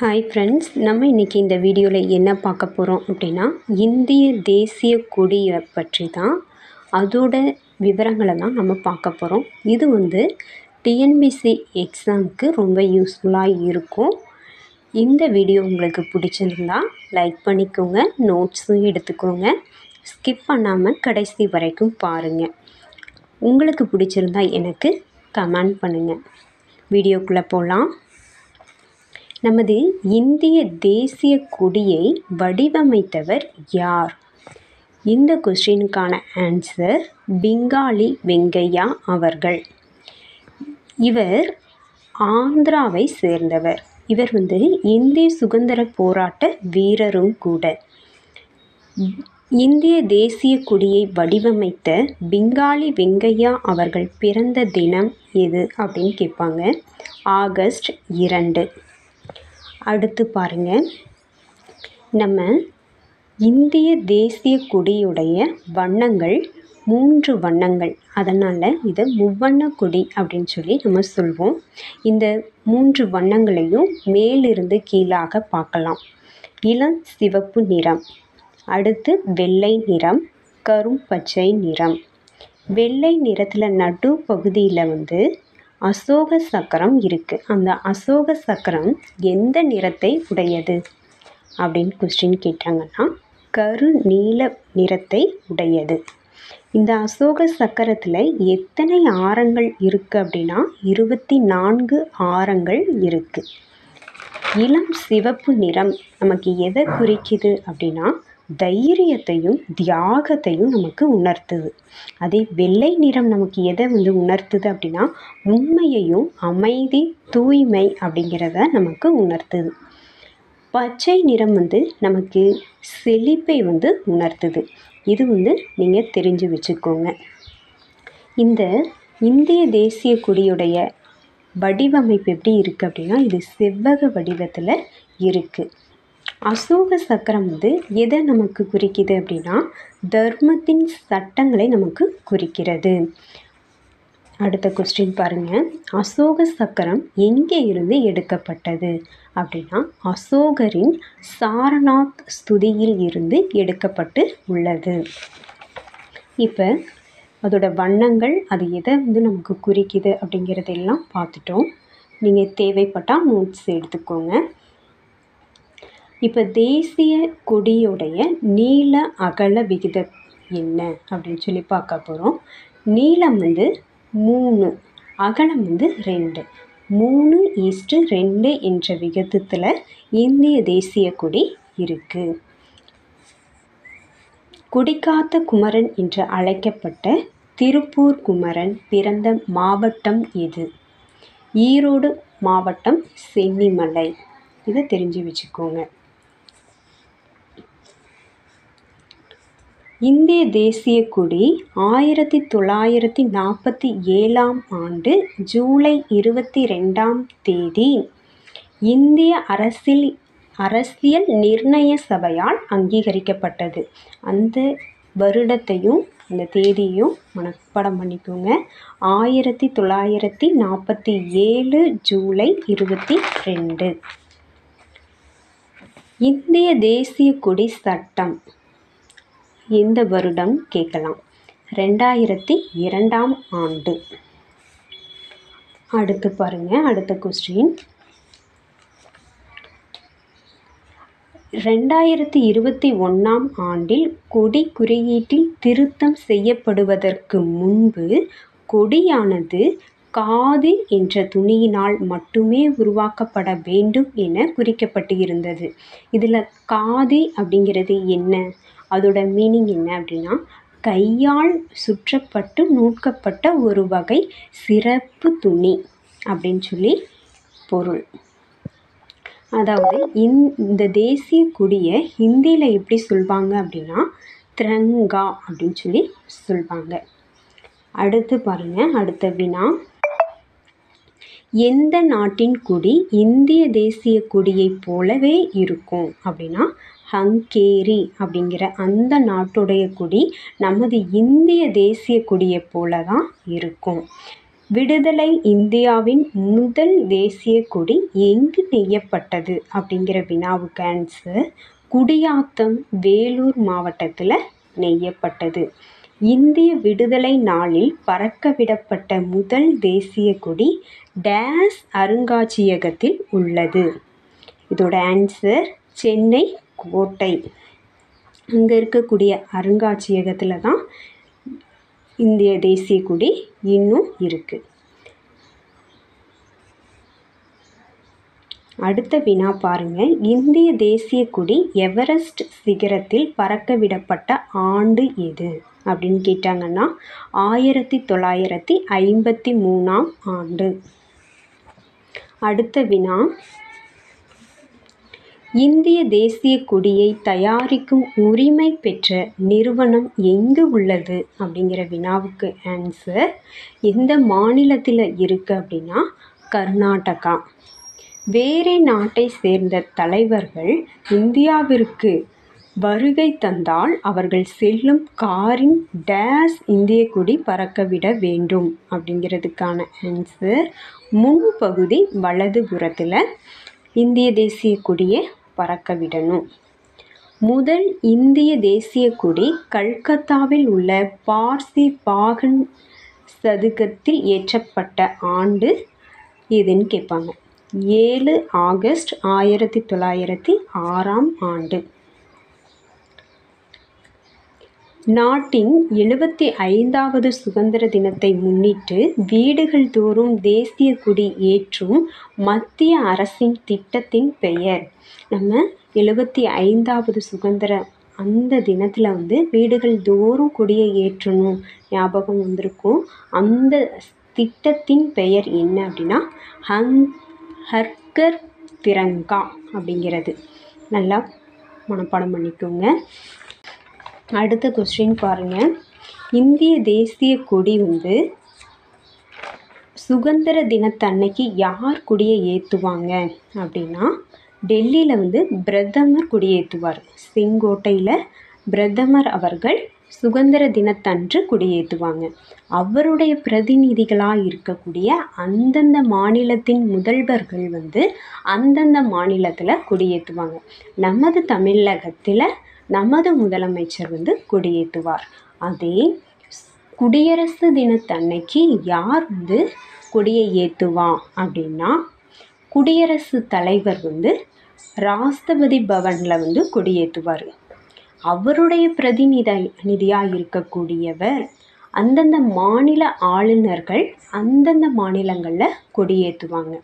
Hi friends, நம்ம இன்றைக்கி இந்த வீடியோவில் என்ன பார்க்க போகிறோம் அப்படின்னா, இந்திய தேசிய கொடியை பற்றி தான், அதோட விவரங்களை தான் நம்ம பார்க்க போகிறோம். இது டிஎன்பிஎஸ்சி எக்ஸாமுக்கு ரொம்ப யூஸ்ஃபுல்லாக இருக்கும். இந்த வீடியோ உங்களுக்கு பிடிச்சிருந்தா லைக் பண்ணிக்கோங்க, நோட்ஸும் எடுத்துக்கோங்க, ஸ்கிப் பண்ணாமல் கடைசி வரைக்கும் பாருங்கள். உங்களுக்கு பிடிச்சிருந்தா எனக்கு கமெண்ட் பண்ணுங்கள். வீடியோக்குள்ளே போகலாம். நமது இந்திய தேசிய கொடியை வடிவமைத்தவர் யார்? இந்த கொஸ்டினுக்கான ஆன்சர் பிங்காலி வெங்கையா அவர்கள். இவர் ஆந்திராவை சேர்ந்தவர். இவர் இந்திய சுதந்திர போராட்ட வீரரும் கூட. இந்திய தேசிய கொடியை வடிவமைத்த பிங்காலி வெங்கையா அவர்கள் பிறந்த தினம் எது அப்படின்னு கேட்பாங்க. ஆகஸ்ட் 2. அடுத்து பாருங்கள், நம்ம இந்திய தேசிய கொடியுடைய வண்ணங்கள் 3 வண்ணங்கள். அதனால் இதை முவ்வண்ண கொடி அப்படின்னு சொல்லி நம்ம சொல்வோம். இந்த 3 வண்ணங்களையும் மேலிருந்து கீழாக பார்க்கலாம். இளம் சிவப்பு நிறம், அடுத்து வெள்ளை நிறம், கரும் பச்சை நிறம். வெள்ளை நிறத்தில் நடு பகுதியில் அசோக சக்கரம் இருக்குது. அந்த அசோக சக்கரம் எந்த நிறத்தை உடையது அப்படின்னு கொஸ்டின் கேட்டாங்கன்னா, கரு நீல நிறத்தை உடையது. இந்த அசோக சக்கரத்தில் எத்தனை ஆரங்கள் இருக்குது அப்படின்னா 24 ஆரங்கள் இருக்குது. இளம் சிவப்பு நிறம் நமக்கு எதை குறிக்குது அப்படின்னா, தைரியத்தையும் தியாகத்தையும் நமக்கு உணர்த்துது. அதே வெள்ளை நிறம் நமக்கு எதை உணர்த்துது அப்படின்னா, உண்மையையும் அமைதி தூய்மை அப்படிங்கிறத நமக்கு உணர்த்துது. பச்சை நிறம் நமக்கு செழிப்பை உணர்த்துது. இது நீங்கள் தெரிஞ்சு வச்சுக்கோங்க. இந்த இந்திய தேசிய கொடியுடைய வடிவமைப்பு எப்படி இருக்குது அப்படின்னா, இது செவ்வக வடிவத்தில் இருக்குது. அசோக சக்கரம் எதை நமக்கு குறிக்குது அப்படின்னா, தர்மத்தின் சட்டங்களை நமக்கு குறிக்கிறது. அடுத்த கொஸ்டின் பாருங்கள், அசோக சக்கரம் எங்கே இருந்து எடுக்கப்பட்டது அப்படின்னா, அசோகரின் சாரநாத் ஸ்துதியில் இருந்து எடுக்கப்பட்டு உள்ளது. இப்போ அதோட வண்ணங்கள் அது எதை நமக்கு குறிக்குது அப்படிங்கிறதெல்லாம் பார்த்துட்டோம். நீங்கள் தேவைப்பட்டால் நோட்ஸ் எடுத்துக்கோங்க. இப்போ தேசிய கொடியுடைய நீள அகல விகிதம் என்ன அப்படின்னு சொல்லி பார்க்க போகிறோம். நீளம் 3, அகலம் 2. 3:2 என்ற விகிதத்தில் இந்திய தேசிய கொடி இருக்குது. கொடிக்காத்த குமரன் என்று அழைக்கப்பட்ட திருப்பூர் குமரன் பிறந்த மாவட்டம் எது? ஈரோடு மாவட்டம், சென்னிமலை. இதை தெரிஞ்சு வச்சுக்கோங்க. இந்திய தேசிய கொடி 1947 ஆண்டு ஜூலை 22 இந்திய அரசியல் நிர்ணய சபையால் அங்கீகரிக்கப்பட்டது. அந்த வருடத்தையும் அந்த தேதியையும் மனப்பாடம் பண்ணிக்கோங்க. 1947 ஜூலை 22. இந்திய தேசிய கொடி சட்டம் எந்த வருடம் கேட்கலாம். 2002 ஆண்டு. அடுத்து பாருங்கள், அடுத்த கொஸ்டின். 2021 ஆண்டில் கொடி குறியீட்டில் திருத்தம் செய்யப்படுவதற்கு முன்பு கொடியானது காதி என்ற துணியினால் மட்டுமே உருவாக்கப்பட வேண்டும் என குறிக்கப்பட்டு இருந்தது. இதில் காதி அப்படிங்கிறது என்ன, அதோட மீனிங் என்ன அப்படின்னா, கையால் சுற்றப்பட்டு நூற்கப்பட்ட ஒரு வகை சிறப்பு துணி அப்படின்னு சொல்லி பொருள். அதாவது இந்த தேசிய கொடியை ஹிந்தியில் எப்படி சொல்வாங்க அப்படின்னா, திரங்கா அப்படின்னு சொல்லி சொல்வாங்க. அடுத்து பாருங்கள், அடுத்த வினா. எந்த நாட்டின் கொடி இந்திய தேசிய கொடியை போலவே இருக்கும் அப்படின்னா, ஹங்கேரி அப்படிங்கிற அந்த நாட்டுடைய கொடி நமது இந்திய தேசிய கொடியை போல தான் இருக்கும். விடுதலை இந்தியாவின் முதல் தேசிய கொடி எங்கு நெய்யப்பட்டது அப்படிங்கிற வினாவுக்கு ஆன்சர் குடியாத்தம், வேலூர் மாவட்டத்தில் நெய்யப்பட்டது. இந்திய விடுதலை நாளில் பறக்கவிடப்பட்ட முதல் தேசிய கொடி டேஸ் அருங்காட்சியகத்தில் உள்ளது. இதோட ஆன்சர் சென்னை கோட்டை. அங்கே இருக்கக்கூடிய அருங்காட்சியகத்தில் தான் இந்திய தேசிய கொடி இன்னும் இருக்குது. அடுத்த வினா பாருங்க. இந்திய தேசிய கொடி எவரெஸ்ட் சிகரத்தில் பறக்கவிடப்பட்ட ஆண்டு எது அப்படின்னு கேட்டாங்கன்னா 1953 ஆண்டு. அடுத்த வினா, இந்திய தேசிய கொடியை தயாரிக்கும் உரிமை பெற்ற நிறுவனம் எங்கு உள்ளது அப்படிங்கிற வினாவுக்கு ஆன்சர் எந்த மாநிலத்தில் இருக்குது அப்படின்னா கர்நாடகா. வேறே நாட்டை சேர்ந்த தலைவர்கள் இந்தியாவிற்கு வருகை தந்தால் அவர்கள் செல்லும் காரின் டேஸ் இந்திய கொடி பறக்கவிட வேண்டும் அப்படிங்கிறதுக்கான ஆன்சர் முன்பகுதி வலதுபுறத்தில் இந்திய தேசிய கொடியை பறக்க விடணும். முதல் இந்திய தேசிய கொடி கல்கத்தாவில் உள்ள பார்சி பாகன் சதுக்கத்தில் ஏற்றப்பட்ட ஆண்டு எதுன்னு கேட்பாங்க. 7 ஆகஸ்ட் 1906 ஆண்டு. நாட்டின் 75வது சுதந்திர தினத்தை முன்னிட்டு வீடுகள் தோறும் தேசிய கொடி ஏற்றும் மத்திய அரசின் திட்டத்தின் பெயர். நம்ம 75வது சுதந்திர அந்த தினத்தில் வீடுகள் தோறும் கொடியை ஏற்றணும் ஞாபகம் வந்திருக்கும். அந்த திட்டத்தின் பெயர் என்ன அப்படின்னா ஹர்கர் திரங்கா அப்படிங்கிறது. நல்லா மனப்பாடம் பண்ணிக்கோங்க. அடுத்த கொஸ்டின் பாருங்கள். இந்திய தேசிய கொடி சுதந்திர தினத்தன்னைக்கு யார் கொடியை ஏற்றுவாங்க அப்படின்னா டெல்லியில் பிரதமர் கொடியேற்றுவார். செங்கோட்டையில் பிரதமர் அவர்கள் சுதந்திர தினத்தன்று கொடியேற்றுவாங்க. அவருடைய பிரதிநிதிகளாக இருக்கக்கூடிய அந்தந்த மாநிலத்தின் முதல்வர்கள் அந்தந்த மாநிலத்தில் கொடியேற்றுவாங்க. நமது தமிழகத்தில் நமது முதலமைச்சர் கொடியேற்றுவார். அதே குடியரசு தினத்தன்னைக்கு யார் கொடியை ஏற்றுவா அப்படின்னா குடியரசுத் தலைவர் ராஷ்டிரபதி பவனில் கொடியேற்றுவார். அவருடைய பிரதிநிதியாக இருக்கக்கூடியவர் அந்தந்த மாநில ஆளுநர்கள் அந்தந்த மாநிலங்களில் கொடியேற்றுவாங்க.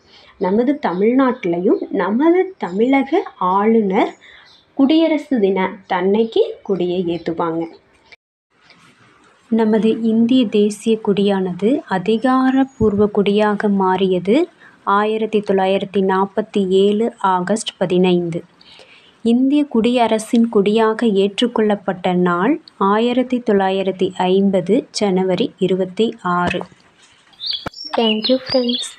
நமது தமிழ்நாட்டிலையும் நமது தமிழக ஆளுநர் குடியரசு தினத்தன்னைக்கு கொடியை ஏற்றுவாங்க. நமது இந்திய தேசிய கொடியானது அதிகாரப்பூர்வ கொடியாக மாறியது 1947 ஆகஸ்ட் 15. இந்திய குடியரசின் கொடியாக ஏற்றுக்கொள்ளப்பட்ட நாள் 1950 ஜனவரி 26. Thank you friends.